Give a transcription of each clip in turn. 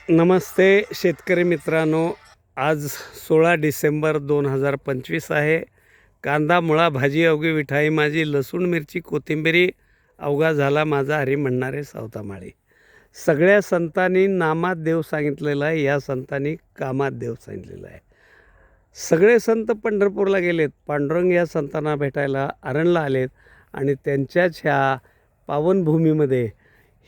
नमस्ते शेतकरी मित्रांनो, आज 16 डिसेंबर 2025 आहे. कांदा मुळा भाजी अवघी विठाई माझी, लसूण मिरची कोथिंबिरी अवघा झाला माझा हरी म्हणणारे सावतामाळी. सगळ्या संतांनी नामात देव सांगितलेला आहे, या संतांनी कामात देव सांगितलेला आहे. सगळे संत पंढरपूरला गेलेत, पांडुरंग या संतांना भेटायला आरणला आलेत आणि त्यांच्याच ह्या पावनभूमीमध्ये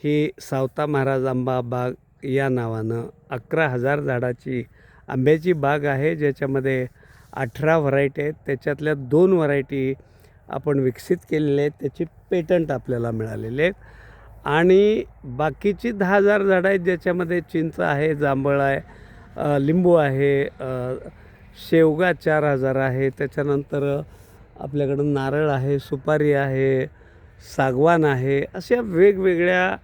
ही सावता महाराज आंबा बाग या नावानं 11,000 झाडाची आंब्याची बाग आहे, ज्याच्यामध्ये 18 व्हरायटी आहेत. त्याच्यातल्या 2 व्हरायटी आपण विकसित केलेल्या आहेत, त्याची पेटंट आपल्याला मिळालेले आहेत. आणि बाकीची 10,000 झाडं आहेत, ज्याच्यामध्ये चिंच आहे, जांभळ आहे, लिंबू आहे, शेवगा 4,000 आहे. त्याच्यानंतर आपल्याकडं नारळ आहे, सुपारी आहे, सागवान आहे. अशा वेगवेगळ्या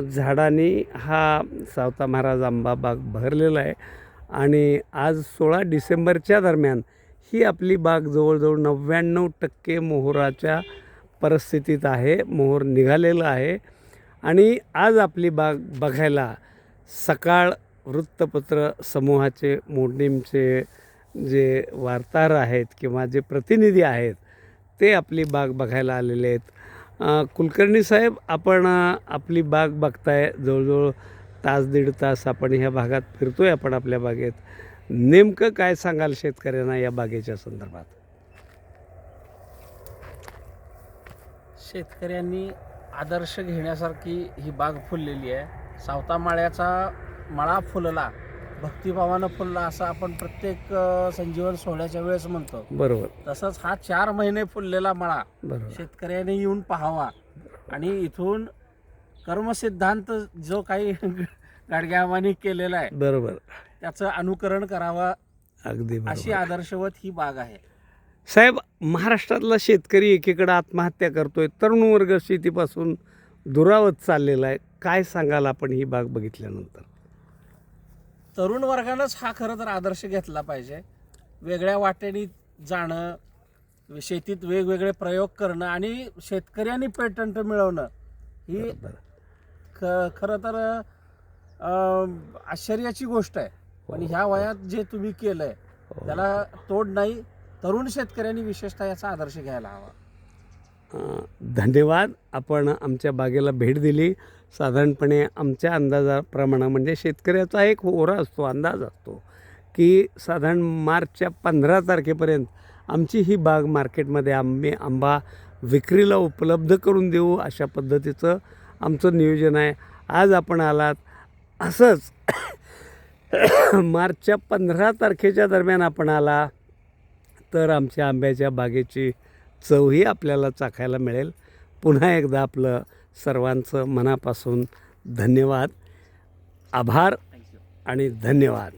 झाडांनी हा सावता महाराज आंबा बाग भरलेला आहे. आणि आज 16 डिसेंबरच्या दरम्यान ही आपली बाग जवळजवळ 99% मोहराच्या परिस्थितीत आहे. मोहर निघालेलं आहे. आणि आज आपली बाग बघायला सकाळ वृत्तपत्र समूहाचे मोडणीमचे जे वार्ताहर आहेत किंवा जे प्रतिनिधी आहेत ते आपली बाग बघायला आलेले आहेत. कुलकर्णी साहेब, आपण आपली बाग बघताय, जवळजवळ तास दीड तास आपण ह्या भागात फिरतोय. आपण आपल्या बागेत नेमकं काय सांगाल शेतकऱ्यांना या बागेच्या संदर्भात? शेतकऱ्यांनी आदर्श घेण्यासारखी ही बाग फुललेली आहे. सावता माळ्याचा मळा फुलला, भक्तिभावानं फुलला असं आपण प्रत्येक संजीवन सोहळ्याच्या वेळेस म्हणतो. बरोबर. तसंच हा 4 महिने फुललेला मळा बरोबर. शेतकऱ्यांनी येऊन पाहावा आणि इथून कर्मसिद्धांत जो काही गाडग्यामानी केलेला आहे बरोबर, त्याचं अनुकरण करावं, अगदी अशी बरोबर. आदर्शवत ही बाग आहे. साहेब, महाराष्ट्रातला शेतकरी एकीकडे आत्महत्या करतोय, तरुण वर्ग शेतीपासून दुरावत चाललेला आहे. काय सांगाल आपण ही बाग बघितल्यानंतर? तरुण वर्गानंच हा खरं तर आदर्श घेतला पाहिजे. वेगळ्या वाटेने जाणं, शेतीत वेगवेगळे प्रयोग करणं आणि शेतकऱ्यांनी पेटंट मिळवणं ही खरं तर आश्चर्याची गोष्ट आहे. पण ह्या वयात जे तुम्ही केलं आहे त्याला तोड नाही. तरुण शेतकऱ्यांनी विशेषतः याचा आदर्श घ्यायला हवा. धन्यवाद. आपण आमच्या बागेला भेट दिली. साधारणपणे आमच्या अंदाजाप्रमाणे, म्हणजे शेतकऱ्याचा एक होरा असतो, अंदाज असतो की साधारण मार्चच्या 15 तारखेपर्यंत आमची ही बाग मार्केटमध्ये आंबा विक्रीला उपलब्ध करून देऊ, अशा पद्धतीचं आमचं नियोजन आहे. आज आपण आलात, असंच मार्चच्या 15 तारखेच्या दरम्यान आपण आला तर आमच्या आंब्याच्या बागेची चवही आपल्याला चाखायला मिळेल. पुन्हा एकदा आपलं सर्वांचं मनापासून धन्यवाद, आभार आणि धन्यवाद.